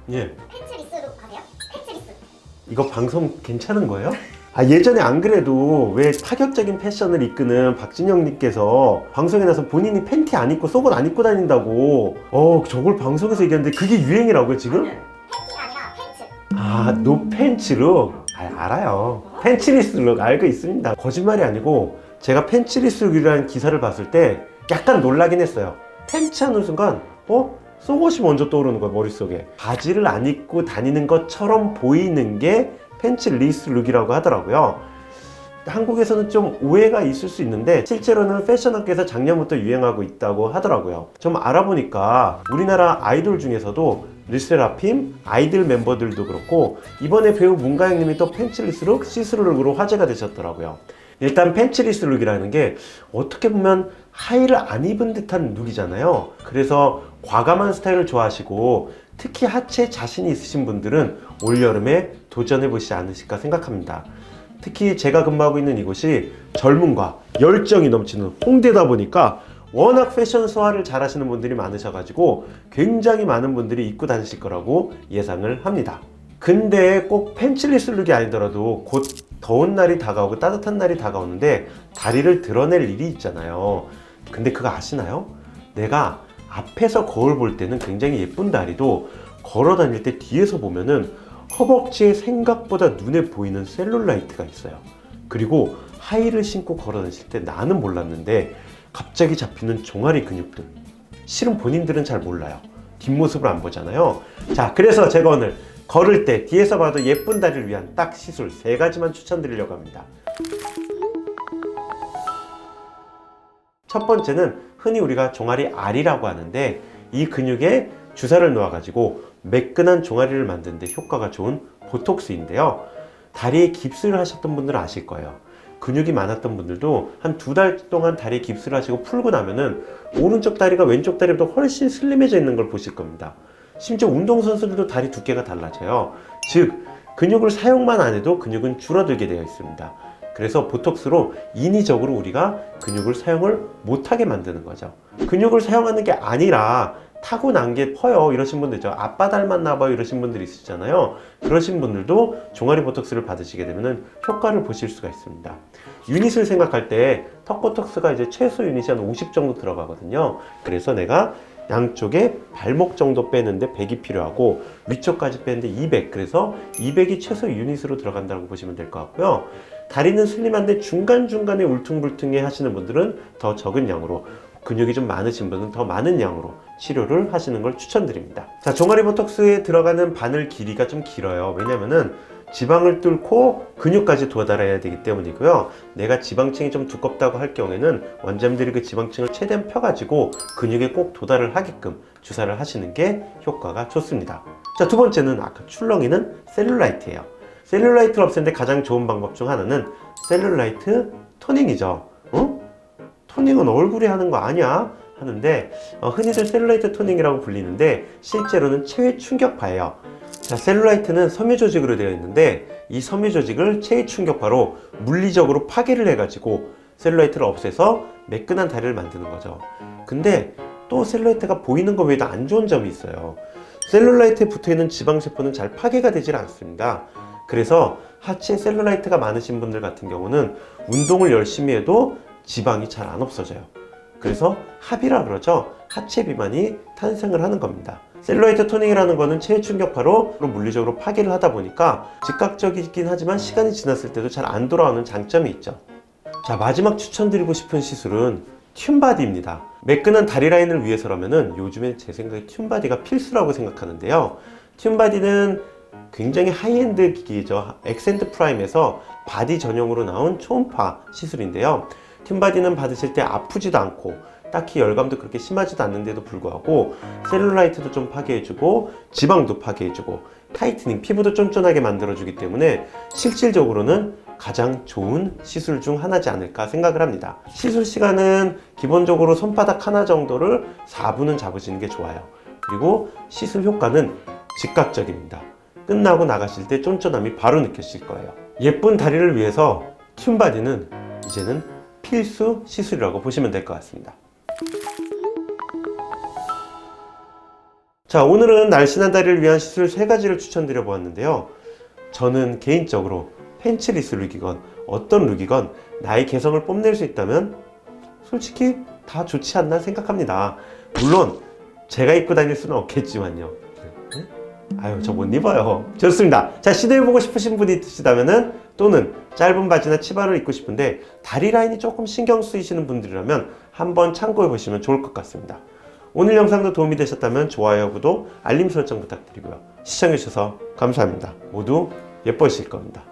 예. 펜츠리스로 가세요? 펜츠리스. 이거 방송 괜찮은 거예요? 예전에 안 그래도 왜 파격적인 패션을 이끄는 박진영님께서 방송에 나서 본인이 팬티 안 입고 속옷 안 입고 다닌다고 저걸 방송에서 얘기하는데 그게 유행이라고요 지금? 팬티가 아니라 펜츠. 노 팬츠룩? 알아요. 팬츠리스룩 알고 있습니다. 거짓말이 아니고 제가 팬츠리스룩이라는 기사를 봤을 때 약간 놀라긴 했어요. 팬츠 하는 순간 속옷이 먼저 떠오르는 거야 머릿속에. 바지를 안 입고 다니는 것처럼 보이는 게 팬츠리스룩이라고 하더라고요. 한국에서는 좀 오해가 있을 수 있는데 실제로는 패션업계에서 작년부터 유행하고 있다고 하더라고요. 좀 알아보니까 우리나라 아이돌 중에서도 르세라핌 아이들 멤버들도 그렇고 이번에 배우 문가영님이 또 팬츠리스룩, 시스루룩으로 화제가 되셨더라고요. 일단 팬츠리스룩이라는 게 어떻게 보면 하의를 안 입은 듯한 룩이잖아요. 그래서 과감한 스타일을 좋아하시고 특히 하체에 자신이 있으신 분들은 올여름에 도전해보시지 않으실까 생각합니다. 특히 제가 근무하고 있는 이곳이 젊음과 열정이 넘치는 홍대다 보니까 워낙 패션 소화를 잘 하시는 분들이 많으셔가지고 굉장히 많은 분들이 입고 다니실 거라고 예상을 합니다. 근데 꼭 팬츠리스 룩이 아니더라도 곧 더운 날이 다가오고 따뜻한 날이 다가오는데 다리를 드러낼 일이 있잖아요. 근데 그거 아시나요? 내가 앞에서 거울 볼 때는 굉장히 예쁜 다리도 걸어 다닐 때 뒤에서 보면은 허벅지에 생각보다 눈에 보이는 셀룰라이트가 있어요. 그리고 하이를 신고 걸어 다니실 때 나는 몰랐는데 갑자기 잡히는 종아리 근육들. 실은 본인들은 잘 몰라요. 뒷모습을 안 보잖아요. 자, 그래서 제가 오늘 걸을 때 뒤에서 봐도 예쁜 다리를 위한 딱 시술 3가지만 추천드리려고 합니다. 첫 번째는 흔히 우리가 종아리 알이라고 하는데 이 근육에 주사를 놓아가지고 매끈한 종아리를 만드는 데 효과가 좋은 보톡스인데요. 다리에 깁스를 하셨던 분들은 아실 거예요. 근육이 많았던 분들도 한 2달 동안 다리에 깁스를 하시고 풀고 나면은 오른쪽 다리가 왼쪽 다리보다 훨씬 슬림해져 있는 걸 보실 겁니다. 심지어 운동선수들도 다리 두께가 달라져요. 즉 근육을 사용만 안 해도 근육은 줄어들게 되어 있습니다. 그래서 보톡스로 인위적으로 우리가 근육을 사용을 못하게 만드는 거죠. 근육을 사용하는 게 아니라 타고난 게 퍼요 이러신 분들 있죠. 아빠 닮았나 봐요 이러신 분들이 있으시잖아요. 그러신 분들도 종아리 보톡스를 받으시게 되면 효과를 보실 수가 있습니다. 유닛을 생각할 때 턱 보톡스가 이제 최소 유닛이 한 50 정도 들어가거든요. 그래서 내가 양쪽에 발목 정도 빼는데 100이 필요하고 위쪽까지 빼는데 200, 그래서 200이 최소 유닛으로 들어간다고 보시면 될 것 같고요. 다리는 슬림한데 중간중간에 울퉁불퉁해 하시는 분들은 더 적은 양으로, 근육이 좀 많으신 분은 더 많은 양으로 치료를 하시는 걸 추천드립니다. 자, 종아리 보톡스에 들어가는 바늘 길이가 좀 길어요. 왜냐면은 지방을 뚫고 근육까지 도달해야 되기 때문이고요. 내가 지방층이 좀 두껍다고 할 경우에는 원장님들이 그 지방층을 최대한 펴가지고 근육에 꼭 도달을 하게끔 주사를 하시는 게 효과가 좋습니다. 자, 두 번째는 아까 출렁이는 셀룰라이트예요. 셀룰라이트를 없애는데 가장 좋은 방법 중 하나는 셀룰라이트 토닝이죠. 토닝은 얼굴에 하는 거 아니야? 하는데 흔히들 셀룰라이트 토닝이라고 불리는데 실제로는 체외 충격파예요. 자, 셀룰라이트는 섬유 조직으로 되어 있는데 이 섬유 조직을 체외 충격파로 물리적으로 파괴를 해가지고 셀룰라이트를 없애서 매끈한 다리를 만드는 거죠. 근데 또 셀룰라이트가 보이는 것 외에도 안 좋은 점이 있어요. 셀룰라이트에 붙어있는 지방세포는 잘 파괴가 되질 않습니다. 그래서 하체에 셀룰라이트가 많으신 분들 같은 경우는 운동을 열심히 해도 지방이 잘 안 없어져요. 그래서 합이라 그러죠. 하체 비만이 탄생을 하는 겁니다. 셀룰라이트 토닝이라는 거는 체외 충격파로 물리적으로 파괴를 하다 보니까 즉각적이긴 하지만 시간이 지났을 때도 잘 안 돌아오는 장점이 있죠. 자, 마지막 추천드리고 싶은 시술은 튠바디입니다. 매끈한 다리 라인을 위해서라면은 요즘에 제 생각에 튠바디가 필수라고 생각하는데요. 튠바디는 굉장히 하이엔드 기기죠. 엑센트 프라임에서 바디 전용으로 나온 초음파 시술인데요. 튠바디는 받으실 때 아프지도 않고 딱히 열감도 그렇게 심하지도 않는데도 불구하고 셀룰라이트도 좀 파괴해주고 지방도 파괴해주고 타이트닝, 피부도 쫀쫀하게 만들어주기 때문에 실질적으로는 가장 좋은 시술 중 하나지 않을까 생각을 합니다. 시술 시간은 기본적으로 손바닥 하나 정도를 4분은 잡으시는 게 좋아요. 그리고 시술 효과는 즉각적입니다. 끝나고 나가실 때 쫀쫀함이 바로 느껴질 거예요. 예쁜 다리를 위해서 튠바디는 이제는 필수 시술이라고 보시면 될 것 같습니다. 자, 오늘은 날씬한 다리를 위한 시술 3가지를 추천드려 보았는데요. 저는 개인적으로 팬츠리스 룩이건 어떤 룩이건 나의 개성을 뽐낼 수 있다면 솔직히 다 좋지 않나 생각합니다. 물론 제가 입고 다닐 수는 없겠지만요. 네? 아유, 저 못 입어요. 좋습니다. 자, 시도해보고 싶으신 분이 있으시다면은 또는 짧은 바지나 치마를 입고 싶은데 다리 라인이 조금 신경 쓰이시는 분들이라면 한번 참고해 보시면 좋을 것 같습니다. 오늘 영상도 도움이 되셨다면 좋아요, 구독, 알림 설정 부탁드리고요. 시청해주셔서 감사합니다. 모두 예뻐지실 겁니다.